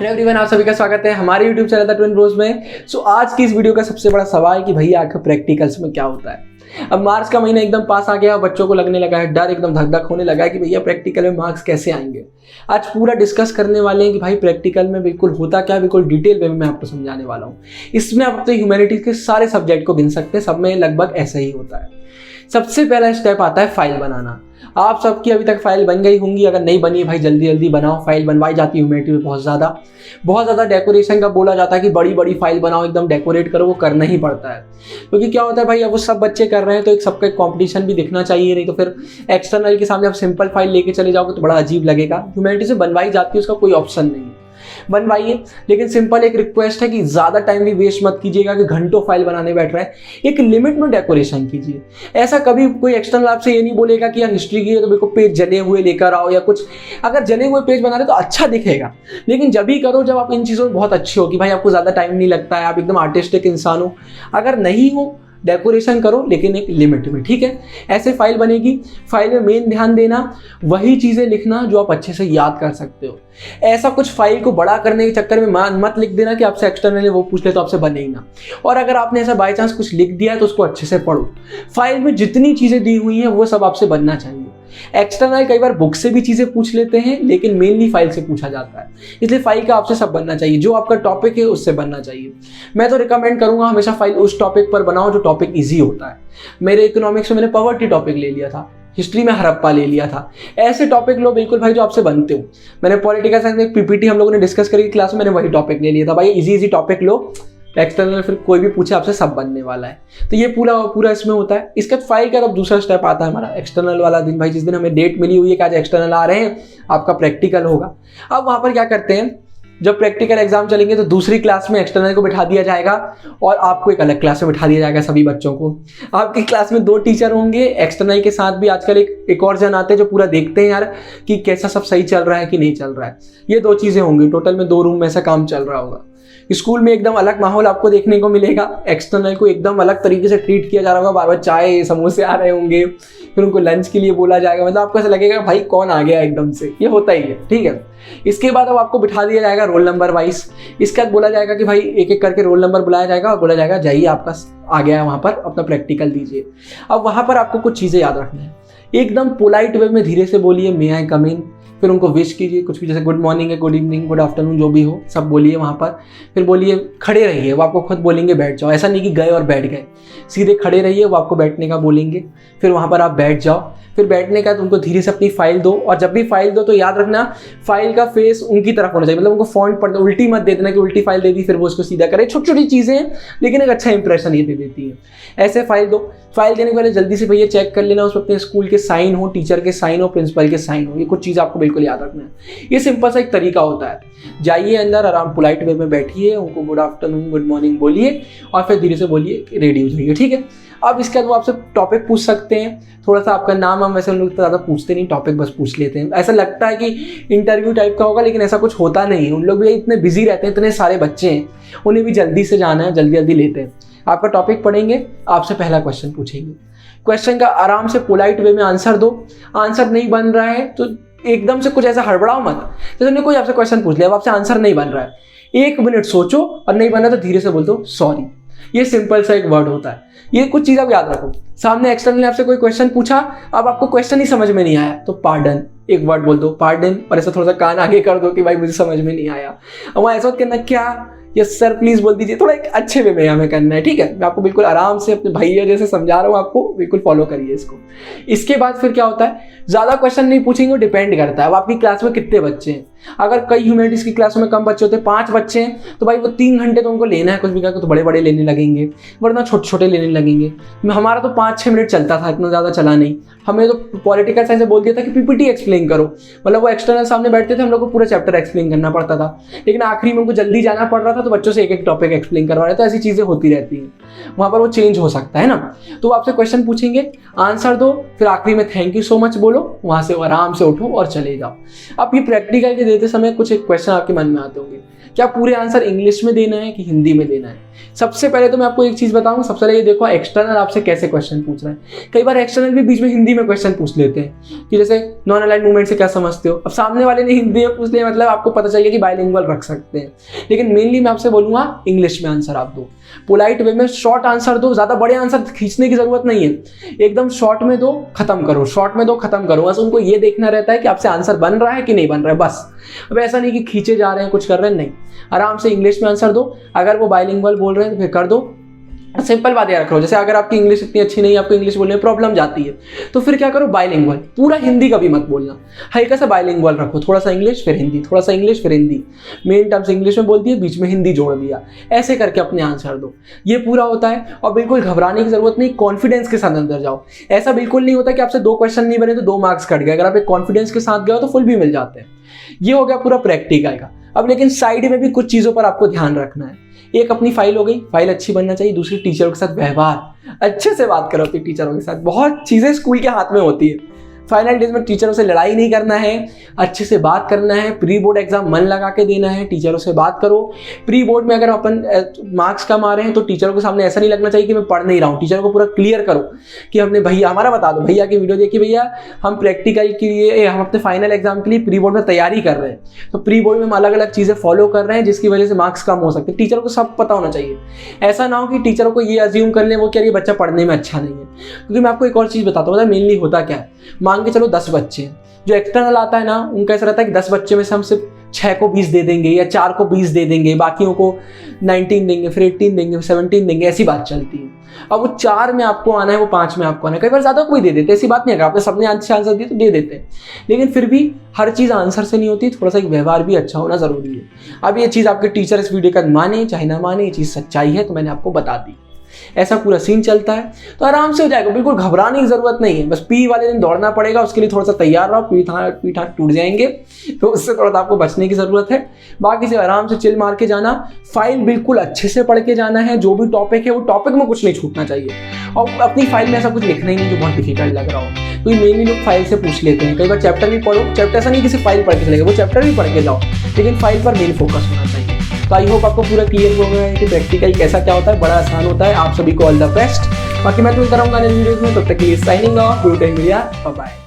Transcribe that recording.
Hello everyone, आप सभी का स्वागत है हमारे YouTube channel the twin Bros में। आज की इस वीडियो का सबसे बड़ा सवाल है कि भैया आखिर प्रैक्टिकल्स में क्या होता है। अब मार्च का महीना एकदम पास आ गया, बच्चों को लगने लगा है डर, एकदम धक धक होने लगा है कि भैया प्रैक्टिकल में मार्क्स कैसे आएंगे। आज पूरा डिस्कस करने वाले हैं कि भाई प्रैक्टिकल में बिल्कुल होता क्या है, बिल्कुल डिटेल वे में मैं आपको समझाने वाला हूँ। इसमें आप अपने ह्यूमैनिटीज के सारे सब्जेक्ट को गिन सकते हैं, सब में लगभग ऐसा ही होता है। सबसे पहला स्टेप आता है फाइल बनाना। आप सबकी अभी तक फाइल बन गई होंगी, अगर नहीं बनी भाई जल्दी जल्दी बनाओ। फाइल बनवाई जाती है ह्यूमैनिटी में बहुत ज़्यादा डेकोरेशन का बोला जाता है कि बड़ी बड़ी फाइल बनाओ, एकदम डेकोरेट करो, वो करना ही पड़ता है। क्योंकि क्या होता है भाई, अब वो सब बच्चे कर रहे हैं तो एक सबका एक कॉम्पिटिशन भी दिखना चाहिए, नहीं तो फिर एक्सटर्नल के सामने आप सिंपल फाइल लेके चले जाओगे तो बड़ा अजीब लगेगा। ह्यूमैनिटी से बनवाई जाती है, उसका कोई ऑप्शन नहीं है, बनवाइए। लेकिन सिंपल एक रिक्वेस्ट है कि ज़्यादा टाइम भी वेस्ट मत कीजिएगा कि घंटों फाइल बनाने बैठ रहे हैं। एक लिमिट में डेकोरेशन कीजिए। ऐसा कभी कोई एक्सटर्नल आपसे ये नहीं बोलेगा कि यार हिस्ट्री की है तो बिल्कुल पेज जले हुए लेकर आओ या कुछ। अगर जले हुए पेज बना रहे तो अच्छा दिखेगा, लेकिन जब भी करो जब आप इन चीज़ों में बहुत अच्छे हो कि भाई आपको ज़्यादा टाइम नहीं लगता है, आप एकदम आर्टिस्टिक इंसान हो। अगर नहीं हो डेकोरेशन करो, लेकिन एक लिमिट में, ठीक है। ऐसे फाइल बनेगी। फाइल में मेन ध्यान देना, वही चीज़ें लिखना जो आप अच्छे से याद कर सकते हो। ऐसा कुछ फाइल को बड़ा करने के चक्कर में मत लिख देना कि आपसे एक्सटर्नली वो पूछ ले तो आपसे बने ही ना। और अगर आपने ऐसा बाई चांस कुछ लिख दिया है तो उसको अच्छे से पढ़ो। फाइल में जितनी चीज़ें दी हुई हैं वो सब आपसे बनना चाहिए। एक्सटर्नल कई बार बुक से भी चीज़ें पूछ लेते हैं, लेकिन मेनली फाइल से पूछा जाता है, इसलिए फाइल का आपसे सब बनना चाहिए। जो आपका टॉपिक है उससे बनना चाहिए। मैं तो रिकमेंड करूंगा हमेशा फाइल उस टॉपिक पर बनाओ जो टॉपिक इजी होता है। मेरे इकोनॉमिक्स में मैंने पॉवर्टी टॉपिक ले लिया था, हिस्ट्री में हड़प्पा ले लिया था। ऐसे टॉपिक लो बिल्कुल भाई जो आपसे बनते हो। मैंने पॉलिटिकल साइंस में एक पीपीटी हम लोगों ने डिस्कस करी क्लास में, मैंने वही टॉपिक ले लिया था। भाई इजी टॉपिक लो, एक्सटर्नल फिर कोई भी पूछे आपसे सब बनने वाला है। तो ये पूरा इसमें होता है। इसका फाइल का अब दूसरा स्टेप आता है हमारा एक्सटर्नल वाला दिन। भाई जिस दिन हमें डेट मिली हुई है कि आज एक्सटर्नल आ रहे हैं, आपका प्रैक्टिकल होगा। अब वहाँ पर क्या करते हैं, जब प्रैक्टिकल एग्जाम चलेंगे तो दूसरी क्लास में एक्सटर्नल को बिठा दिया जाएगा और आपको एक अलग क्लास में बिठा दिया जाएगा। सभी बच्चों को आपकी क्लास में 2 टीचर होंगे। एक्सटर्नल के साथ भी आजकल एक और जन आते हैं जो पूरा देखते हैं यार कि कैसा सब सही चल रहा है कि नहीं चल रहा है। ये 2 चीज़ें होंगी। टोटल में 2 रूम में ऐसा काम चल रहा होगा। स्कूल में एकदम अलग माहौल आपको देखने को मिलेगा। एक्सटर्नल को एकदम अलग तरीके से ट्रीट किया जा रहा होगा। बार बार चाय समोसे आ रहे होंगे, फिर उनको लंच के लिए बोला जाएगा। मतलब आपको ऐसा लगेगा भाई कौन आ गया एकदम से। ये होता ही है, ठीक है। इसके बाद अब आपको बिठा दिया जाएगा रोल नंबर वाइज। इसके बाद बोला जाएगा कि भाई एक एक करके रोल नंबर बुलाया जाएगा और बोला जाएगा जाइए आपका आ गया है, वहाँ पर अपना प्रैक्टिकल दीजिए। अब वहाँ पर आपको कुछ चीज़ें याद रखनी है। एकदम पोलाइट वे में धीरे से बोलिए मे आई कम इन। फिर उनको विश कीजिए कुछ भी, जैसे गुड मॉर्निंग है, गुड इवनिंग, गुड आफ्टरनून, जो भी हो सब बोलिए वहाँ पर। फिर बोलिए खड़े रहिए, वो आपको खुद बोलेंगे बैठ जाओ। ऐसा नहीं कि गए और बैठ गए, सीधे खड़े रहिए, वो आपको बैठने का बोलेंगे। फिर वहाँ पर आप बैठ जाओ। फिर बैठने का तो उनको धीरे से अपनी फाइल दो, और जब भी फाइल दो तो याद रखना फाइल का फेस उनकी तरफ होना चाहिए। मतलब उनको फॉन्ट पढ़ दो, उल्टी मत दे देना कि उल्टी फाइल दे दी फिर वो उसको सीधा करे। छोटी छोटी चीज़ें हैं लेकिन एक अच्छा इंप्रेशन ये दे देती है। ऐसे फाइल दो। फाइल देने के पहले जल्दी से भैया चेक कर लेना उसमें अपने स्कूल के साइन हो, टीचर के साइन हो, प्रिंसिपल के साइन हो। ये कुछ चीज़ आपको बिल्कुल याद रखना है। ये सिंपल सा एक तरीका होता है। जाइए अंदर, आराम पोलाइट वे में बैठिए, उनको गुड आफ्टरनून, गुड मॉर्निंग बोलिए और फिर धीरे से बोलिए रेडी हो जाइए, ठीक है। अब इसके बाद वो आपसे टॉपिक पूछ सकते हैं। थोड़ा सा आपका नाम हम वैसे उन लोग ज़्यादा पूछते नहीं, टॉपिक बस पूछ लेते हैं। ऐसा लगता है कि इंटरव्यू टाइप का होगा, लेकिन ऐसा कुछ होता नहीं है। उन लोग भी इतने बिजी रहते हैं, इतने सारे बच्चे हैं, उन्हें भी जल्दी से जाना है, जल्दी जल्दी लेते हैं। आपका टॉपिक पढ़ेंगे, आपसे पहला क्वेश्चन पूछेंगे। क्वेश्चन का आराम से पोलाइट वे में आंसर दो। आंसर नहीं बन रहा है तो एकदम से कुछ ऐसा हड़बड़ाओ मत। जैसे कोई आपसे क्वेश्चन पूछ लिया, अब आपसे आंसर नहीं बन रहा है, 1 मिनट सोचो, और नहीं बन रहा तो धीरे से बोल दो सॉरी। ये सिंपल सा एक वर्ड होता है। ये कुछ चीज़ आप याद रखो। सामने एक्सटर्नल ने आपसे कोई क्वेश्चन पूछा, अब आपको क्वेश्चन ही समझ में नहीं आया तो पार्डन, एक वर्ड बोल दो पार्डन, और ऐसा थोड़ा सा कान आगे कर दो कि भाई मुझे समझ में नहीं आया। अब वहाँ ऐसा करना क्या, यस सर प्लीज बोल दीजिए। थोड़ा एक अच्छे वे में हमें करना है, ठीक है। मैं आपको बिल्कुल आराम से अपने भैया जैसे समझा रहा हूँ, आपको बिल्कुल फॉलो करिए इसको। इसके बाद फिर क्या होता है, ज़्यादा क्वेश्चन नहीं पूछेंगे, डिपेंड करता है अब आपकी क्लास में कितने बच्चे हैं। अगर कई ह्यूमैनिटीज़ की क्लासों में कम बच्चे होते हैं, 5 बच्चे हैं, तो भाई वो 3 घंटे तो उनको लेना है कुछ भी करके, तो बड़े बड़े लेने लगेंगे, वरना छोटे छोटे लेने लगेंगे। हमारा तो 5-6 मिनट चलता था, इतना ज़्यादा चला नहीं। हमें तो पॉलिटिकल साइंस से बोल दिया था कि पीपीटी एक्सप्लेन करो। मतलब वो एक्सटर्नल सामने बैठते थे, हम लोग को पूरा चैप्टर एक्सप्लेन करना पड़ता था। लेकिन आखिरी में उनको जल्दी जाना पड़ रहा था था तो बच्चों से एक एक टॉपिक एक्सप्लेन करवा रहे, तो ऐसी चीज़ें होती रहती हैं, वहाँ पर वो चेंज हो सकता है ना। तो वो आपसे क्वेश्चन पूछेंगे, आंसर दो, फिर आखिरी में थैंक यू सो मच बोलो, वहाँ से आराम से उठो और चले जाओ। अब ये प्रैक्टिकल के देते समय कुछ एक क्वेश्चन आपके मन में आते होंगे, क्या पूरे आंसर इंग्लिश में देना है कि हिंदी में देना है। सबसे पहले तो मैं आपको एक चीज़ बताऊंगा, सबसे पहले ये देखो एक्सटर्नल आपसे कैसे क्वेश्चन पूछ रहा है। कई बार एक्सटर्नल भी बीच में हिंदी में क्वेश्चन पूछ लेते हैं कि जैसे नॉन अलाइन्ड मूवमेंट से क्या समझते हो। अब सामने वाले ने हिंदी में पूछ लिया, मतलब आपको पता चल गया कि बाइलिंगुअल रख सकते हैं, लेकिन मेनली मैं आपसे बोलूंगा इंग्लिश में आंसर आप दो, पोलाइट वे में शॉर्ट आंसर दो, ज़्यादा बड़े आंसर खींचने की जरूरत नहीं है, एकदम शॉर्ट में दो, खत्म करो, शॉर्ट में दो, खत्म करो। बस उनको ये देखना रहता है कि आपसे आंसर बन रहा है कि नहीं बन रहा है, बस। अब ऐसा नहीं कि खींचे जा रहे हैं, कुछ कर रहे हैं, नहीं, आराम से इंग्लिश में आंसर दो। अगर वो बाइलिंगुअल बोल रहे हैं तो फिर कर दो। सिंपल बात याद रखो, जैसे अगर आपकी इंग्लिश इतनी अच्छी नहीं है, आपको इंग्लिश बोलने में प्रॉब्लम जाती है, तो फिर क्या करो, बाइलिंगुअल, पूरा हिंदी कभी मत बोलना, हल्का सा बाइलिंगुअल रखो, थोड़ा सा इंग्लिश फिर हिंदी, थोड़ा सा इंग्लिश फिर हिंदी, मेन टर्म्स इंग्लिश में बोल दिए, बीच में हिंदी जोड़ दिया, ऐसे करके अपने आंसर दो। ये पूरा होता है। और बिल्कुल घबराने की जरूरत नहीं, कॉन्फिडेंस के साथ अंदर जाओ। ऐसा बिल्कुल नहीं होता कि आपसे 2 क्वेश्चन नहीं बने तो 2 मार्क्स कट गए, अगर आप एक कॉन्फिडेंस के साथ गए हो तो फुल भी मिल जाते हैं। ये हो गया पूरा प्रैक्टिकल का। अब लेकिन साइड में भी कुछ चीज़ों पर आपको ध्यान रखना है। एक अपनी फाइल हो गई, फाइल अच्छी बनना चाहिए। दूसरी टीचरों के साथ व्यवहार, अच्छे से बात करो अपनी टीचरों के साथ। बहुत चीज़ें स्कूल के हाथ में होती है। फाइनल डेज में टीचरों से लड़ाई नहीं करना है, अच्छे से बात करना है। प्री बोर्ड एग्जाम मन लगा के देना है, टीचरों से बात करो। प्री बोर्ड में अगर अपन मार्क्स कम आ रहे हैं तो टीचरों के सामने ऐसा नहीं लगना चाहिए कि मैं पढ़ नहीं रहा हूँ। टीचर को पूरा क्लियर करो कि हमने भैया हमारा बता दो, भैया की वीडियो देखी, भैया हम प्रैक्टिकल के लिए, हम अपने फाइनल एग्जाम के लिए प्री बोर्ड में तैयारी कर रहे हैं, तो प्री बोर्ड में हम अलग अलग चीज़ें फॉलो कर रहे हैं जिसकी वजह से मार्क्स कम हो सकते हैं। टीचरों को सब पता होना चाहिए। ऐसा ना हो कि टीचरों को ये अज्यूम कर लें वो क्या ये बच्चा पढ़ने में अच्छा नहीं है। क्योंकि मैं आपको एक और चीज़ बताता हूँ, मेनली होता क्या है, मान के चलो 10 बच्चे, जो एक्सटर्नल आता है ना, उनका ऐसा रहता है कि 10 बच्चे में से हम सिर्फ 6 को 20 दे देंगे या 4 को 20 दे देंगे, बाकियों को 19 देंगे, फिर 18 देंगे, 17 देंगे, ऐसी बात चलती है। अब वो 4 में आपको आना है, वो 5 में आपको आना है। कई बार ज़्यादा कोई दे देते, ऐसी बात नहीं है, आपने सबने अच्छे आंसर दिए तो दे देते हैं, लेकिन फिर भी हर चीज़ आंसर से नहीं होती, थोड़ा सा एक व्यवहार भी अच्छा होना ज़रूरी है। अब ये चीज़ आपके टीचर इस वीडियो का माने चाहे ना माने, ये चीज़ सच्चाई है, तो मैंने आपको बता दी। ऐसा पूरा सीन चलता है, तो आराम से हो जाएगा, बिल्कुल घबराने की जरूरत नहीं है। बस पी वाले दिन दौड़ना पड़ेगा, उसके लिए थोड़ा सा तैयार रहो, पीठ हाथ टूट जाएंगे, तो उससे थोड़ा सा आपको बचने की जरूरत है। बाकी से आराम से चिल मार के जाना, फाइल बिल्कुल अच्छे से पढ़ के जाना है। जो भी टॉपिक है वो टॉपिक में कुछ नहीं छूटना चाहिए, और अपनी फाइल में ऐसा कुछ लिखना ही नहीं जो बहुत डिफिकल्ट लग रहा हो, क्योंकि मेनली लोग फाइल से पूछ लेते हैं। कई बार चैप्टर भी पढ़ो, चैप्टर ऐसा नहीं कि सिर्फ फाइल पढ़ के चलेगा, वो चैप्टर भी पढ़ के जाओ, लेकिन फाइल पर मेन फोकस होना चाहिए। तो आई होप आपको पूरा क्लियर हो गया है कि प्रैक्टिकल कैसा क्या होता है, बड़ा आसान होता है। आप सभी को ऑल द बेस्ट। बाकी मैं तो कराऊंगा नेक्स्ट वीडियोस में, तब तक के लिए साइनिंग ऑफ, बाय बाय।